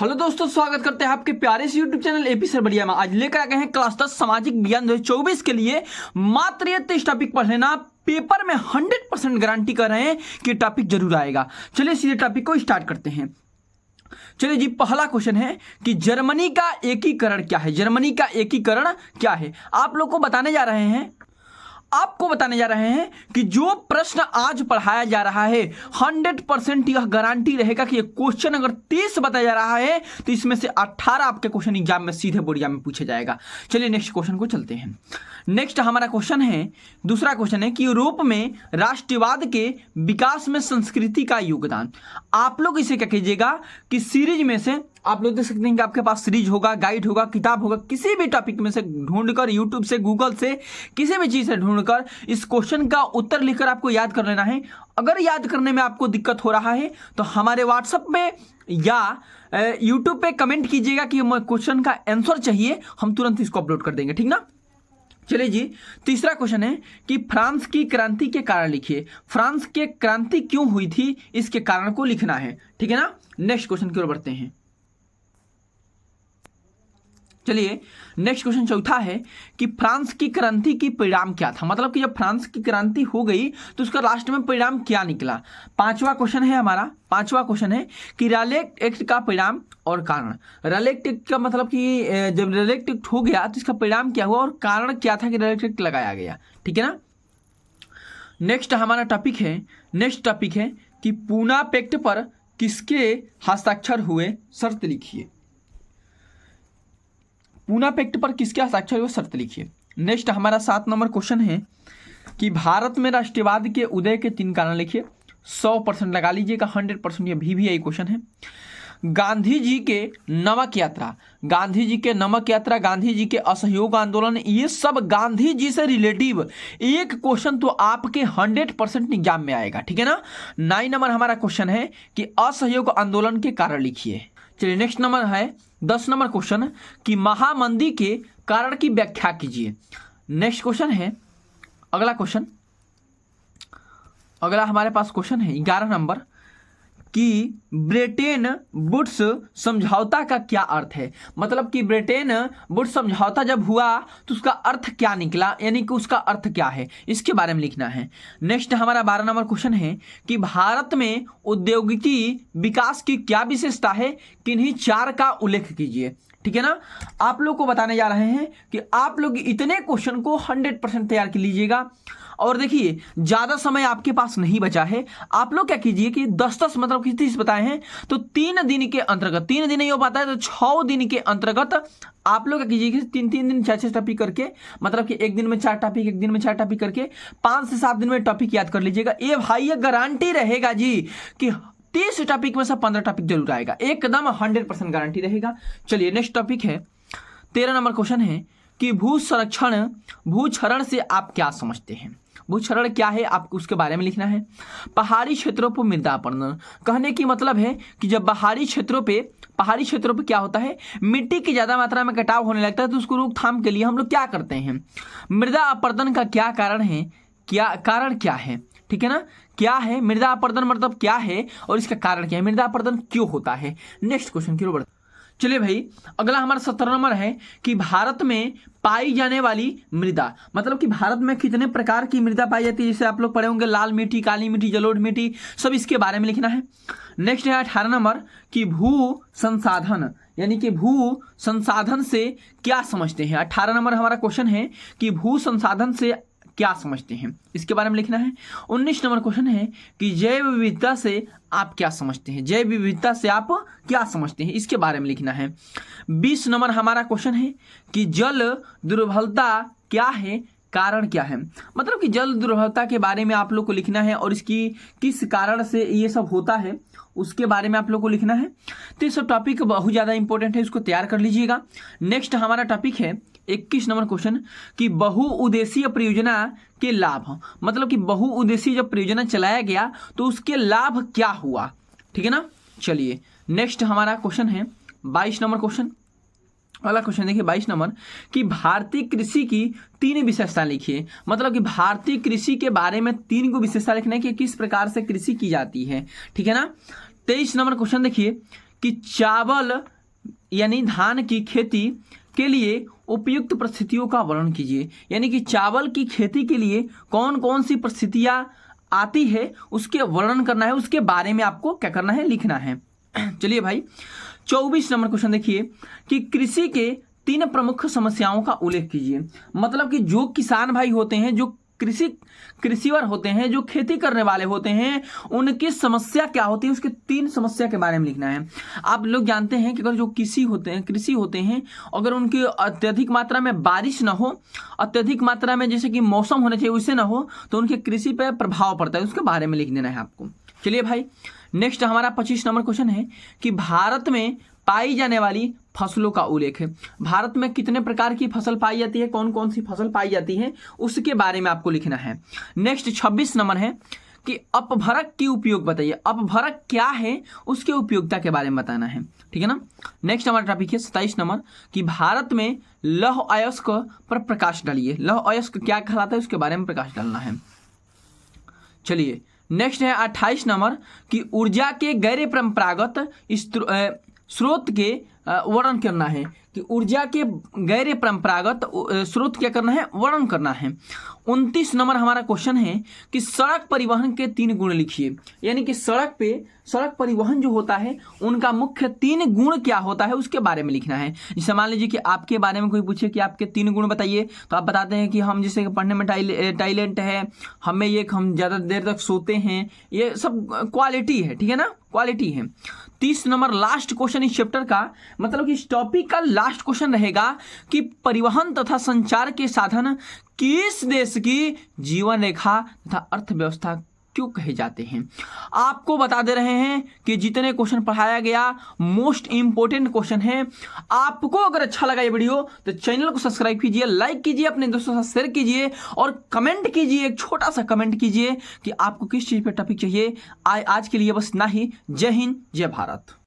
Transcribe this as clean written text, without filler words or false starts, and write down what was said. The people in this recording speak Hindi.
हेलो दोस्तों, स्वागत करते हैं आपके प्यारे से यूट्यूब चैनल एपी सर बढ़िया में। आज लेकर आ गए हैं क्लास 10 सामाजिक विज्ञान 2024 के लिए मात्र ये 23 टॉपिक पढ़ लेना। पेपर में 100% गारंटी कर रहे हैं कि टॉपिक जरूर आएगा। चलिए सीधे टॉपिक को स्टार्ट करते हैं। चलिए जी, पहला क्वेश्चन है कि जर्मनी का एकीकरण क्या है। जर्मनी का एकीकरण क्या है आप लोग को बताने जा रहे हैं। आपको बताने जा रहे हैं कि जो प्रश्न आज पढ़ाया जा रहा है 100% यह गारंटी रहेगा कि ये क्वेश्चन अगर 30 बताया जा रहा है तो इसमें से 18 आपके क्वेश्चन एग्जाम में सीधे बोर्ड एग्जाम में पूछा जाएगा। चलिए नेक्स्ट क्वेश्चन को चलते हैं। नेक्स्ट हमारा क्वेश्चन है, दूसरा क्वेश्चन है कि यूरोप में राष्ट्रवाद के विकास में संस्कृति का योगदान। आप लोग इसे क्या कीजिएगा कि सीरीज में से आप लोग देख सकते हैं कि आपके पास सीरीज होगा, गाइड होगा, किताब होगा, किसी भी टॉपिक में से ढूंढकर, यूट्यूब से, गूगल से, किसी भी चीज से ढूंढकर इस क्वेश्चन का उत्तर लिखकर आपको याद कर लेना है। अगर याद करने में आपको दिक्कत हो रहा है तो हमारे व्हाट्सएप में या यूट्यूब पे कमेंट कीजिएगा कि क्वेश्चन का आंसर चाहिए, हम तुरंत इसको अपलोड कर देंगे, ठीक ना। चलिए जी, तीसरा क्वेश्चन है कि फ्रांस की क्रांति के कारण लिखिए। फ्रांस के क्रांति क्यों हुई थी इसके कारण को लिखना है, ठीक है ना। नेक्स्ट क्वेश्चन की ओर बढ़ते हैं। चलिए नेक्स्ट क्वेश्चन चौथा है कि फ्रांस की क्रांति की परिणाम क्या था। मतलब कि जब फ्रांस की क्रांति हो गई तो उसका लास्ट में परिणाम क्या निकला। पांचवा क्वेश्चन है हमारा, पांचवा क्वेश्चन है कि रॉलेट एक्ट का परिणाम और कारण। रॉलेट एक्ट का मतलब कि जब रॉलेट एक्ट हो गया तो इसका परिणाम क्या हुआ और कारण क्या था कि रॉलेट एक्ट लगाया गया, ठीक है ना। नेक्स्ट हमारा टॉपिक है, नेक्स्ट टॉपिक है कि पूना पैक्ट पर किसके हस्ताक्षर हुए, शर्त लिखिए। पूना पैक्ट पर किसके हस्ताक्षर हुए, शर्त लिखिए। नेक्स्ट हमारा 7 नंबर क्वेश्चन है कि भारत में राष्ट्रवाद के उदय के 3 कारण लिखिए। 100% लगा लीजिएगा, 100% ये भी यही क्वेश्चन है। गांधी जी के नमक यात्रा, गांधी जी के नमक यात्रा, गांधी जी के असहयोग आंदोलन, ये सब गांधी जी से रिलेटिव एक क्वेश्चन तो आपके 100% एग्जाम में आएगा, ठीक है ना। 9 नंबर हमारा क्वेश्चन है कि असहयोग आंदोलन के कारण लिखिए। चलिए नेक्स्ट नंबर है 10 नंबर क्वेश्चन कि महामंदी के कारण की व्याख्या कीजिए। नेक्स्ट क्वेश्चन है, अगला क्वेश्चन, अगला हमारे पास क्वेश्चन है 11 नंबर कि ब्रेटेन वुड्स समझौता का क्या अर्थ है। मतलब कि ब्रेटेन वुड्स समझौता जब हुआ तो उसका अर्थ क्या निकला, यानी कि उसका अर्थ क्या है, इसके बारे में लिखना है। नेक्स्ट हमारा 12 नंबर क्वेश्चन है कि भारत में औद्योगिकी विकास की क्या विशेषता है, किन्हीं 4 का उल्लेख कीजिए, ठीक है ना। आप लोग को बताने जा रहे हैं कि आप लोग इतने क्वेश्चन को 100% तैयार कर लीजिएगा। और देखिए ज्यादा समय आपके पास नहीं बचा है। आप लोग क्या कीजिए कि 10-10 मतलब कि 30 बताए हैं तो 3 दिन के अंतर्गत, 3 दिन नहीं हो पाता है तो 6 दिन के अंतर्गत आप लोग क्या कीजिए कि 3-3 दिन 6-6 टॉपिक करके, मतलब कि एक दिन में 4 टॉपिक, एक दिन में 4 टॉपिक करके 5 से 7 दिन में टॉपिक याद कर लीजिएगा। ये भाई ये गारंटी रहेगा जी कि 30 टॉपिक में से 15 टॉपिक जरूर आएगा, एकदम 100% गारंटी रहेगा। चलिए नेक्स्ट टॉपिक है 13 नंबर क्वेश्चन है कि भूक्षरण से आप क्या समझते हैं। भूक्षरण क्या है आपको उसके बारे में लिखना है। पहाड़ी क्षेत्रों पर मृदा अपरदन, कहने की मतलब है कि जब पहाड़ी क्षेत्रों पे क्या होता है, मिट्टी की ज्यादा मात्रा में कटाव होने लगता है तो उसको रोकथाम के लिए हम लोग क्या करते हैं, मृदा अपरदन का क्या कारण है, कारण क्या है, ठीक है ना। क्या है मृदा अपरदन, मतलब क्या है और इसका कारण क्या है, मृदा अपरदन क्यों होता है। नेक्स्ट क्वेश्चन की ओर। चलिए भाई अगला हमारा 17 नंबर है कि भारत में पाई जाने वाली मृदा, मतलब कि भारत में कितने प्रकार की मृदा पाई जाती है, जैसे आप लोग पढ़े होंगे लाल मिट्टी, काली मिट्टी, जलोढ़ मिट्टी, सब इसके बारे में लिखना है। नेक्स्ट है 18 नंबर कि भू संसाधन, यानी कि भू संसाधन से क्या समझते हैं। 18 नंबर हमारा क्वेश्चन है कि भू संसाधन से क्या समझते हैं, इसके बारे में लिखना है। 19 नंबर क्वेश्चन है कि जैव विविधता से आप क्या समझते हैं, जैव विविधता से आप क्या समझते हैं, इसके बारे में लिखना है। 20 नंबर हमारा क्वेश्चन है कि जल दुर्बलता क्या है, कारण क्या है। मतलब कि जल दुर्बलता के बारे में आप लोग को लिखना है और इसकी किस कारण से ये सब होता है उसके बारे में आप लोग को लिखना है। तो ये सब टॉपिक बहुत ज़्यादा इंपॉर्टेंट है, इसको तैयार कर लीजिएगा। नेक्स्ट हमारा टॉपिक है 21 नंबर क्वेश्चन कि बहुउद्देशीय परियोजना के लाभ, मतलब कि बहुउद्देशीय जब परियोजना चलाया गया तो उसके लाभ क्या हुआ, ठीक है ना। चलिए नेक्स्ट हमारा क्वेश्चन है 22 नंबर क्वेश्चन। अगला क्वेश्चन देखिए 22 नंबर कि भारतीय कृषि की 3 विशेषता लिखिए। मतलब कि भारतीय कृषि के बारे में 3 को विशेषता लिखना है कि किस प्रकार से कृषि की जाती है, ठीक है ना। 23 नंबर क्वेश्चन देखिए कि चावल यानी धान की खेती के लिए उपयुक्त परिस्थितियों का वर्णन कीजिए। यानी कि चावल की खेती के लिए कौन कौन सी परिस्थितियां आती है उसके वर्णन करना है, उसके बारे में आपको क्या करना है, लिखना है। चलिए भाई 24 नंबर क्वेश्चन देखिए कि कृषि के 3 प्रमुख समस्याओं का उल्लेख कीजिए। मतलब कि जो किसान भाई होते हैं, जो कृषिवर होते हैं, जो खेती करने वाले होते हैं, उनकी समस्या क्या होती है, उसके 3 समस्या के बारे में लिखना है। आप लोग जानते हैं कि अगर जो कृषि होते हैं अगर उनकी अत्यधिक मात्रा में बारिश ना हो, अत्यधिक मात्रा में जैसे कि मौसम होना चाहिए वैसे ना हो, तो उनके कृषि पर प्रभाव पड़ता है, उसके बारे में लिख देना है आपको। चलिए भाई नेक्स्ट हमारा 25 नंबर क्वेश्चन है कि भारत में पाई जाने वाली फसलों का उल्लेख है। भारत में कितने प्रकार की फसल पाई जाती है, कौन कौन सी फसल पाई जाती है, उसके बारे में आपको लिखना है। नेक्स्ट 26 नंबर है कि अपभरक की उपयोग बताइए। अपभरक क्या है, उसके उपयोगिता के बारे में बताना है, ठीक है ना। नेक्स्ट हमारा टॉपिक है 27 नंबर कि भारत में लौह अयस्क पर प्रकाश डालिए। लौह अयस्क क्या कहलाता है, उसके बारे में प्रकाश डालना है। चलिए नेक्स्ट है 28 नंबर कि ऊर्जा के गैर परंपरागत स्रोत के वर्णन करना है कि ऊर्जा के गैर परंपरागत स्रोत क्या करना है, वर्णन करना है। 29 नंबर हमारा क्वेश्चन है कि सड़क परिवहन के 3 गुण लिखिए। यानी कि सड़क परिवहन जो होता है उनका मुख्य 3 गुण क्या होता है, उसके बारे में लिखना है। जैसे मान लीजिए कि आपके बारे में कोई पूछे कि आपके 3 गुण बताइए, तो आप बताते हैं कि हम जैसे पढ़ने में टैलेंट है, हम ज़्यादा देर तक सोते हैं, ये सब क्वालिटी है, ठीक है ना, क्वालिटी है। 30 नंबर लास्ट क्वेश्चन इस चैप्टर का, मतलब कि इस टॉपिक का लास्ट क्वेश्चन रहेगा कि परिवहन तथा संचार के साधन किस देश की जीवन रेखा तथा अर्थव्यवस्था क्यों कहे जाते हैं। आपको बता दे रहे हैं कि जितने क्वेश्चन पढ़ाया गया मोस्ट इंपोर्टेंट क्वेश्चन है। आपको अगर अच्छा लगा ये वीडियो तो चैनल को सब्सक्राइब कीजिए, लाइक कीजिए, अपने दोस्तों से शेयर कीजिए और कमेंट कीजिए, एक छोटा सा कमेंट कीजिए कि आपको किस चीज़ पे टॉपिक चाहिए। आज के लिए बस इतना ही। जय हिंद, जय भारत।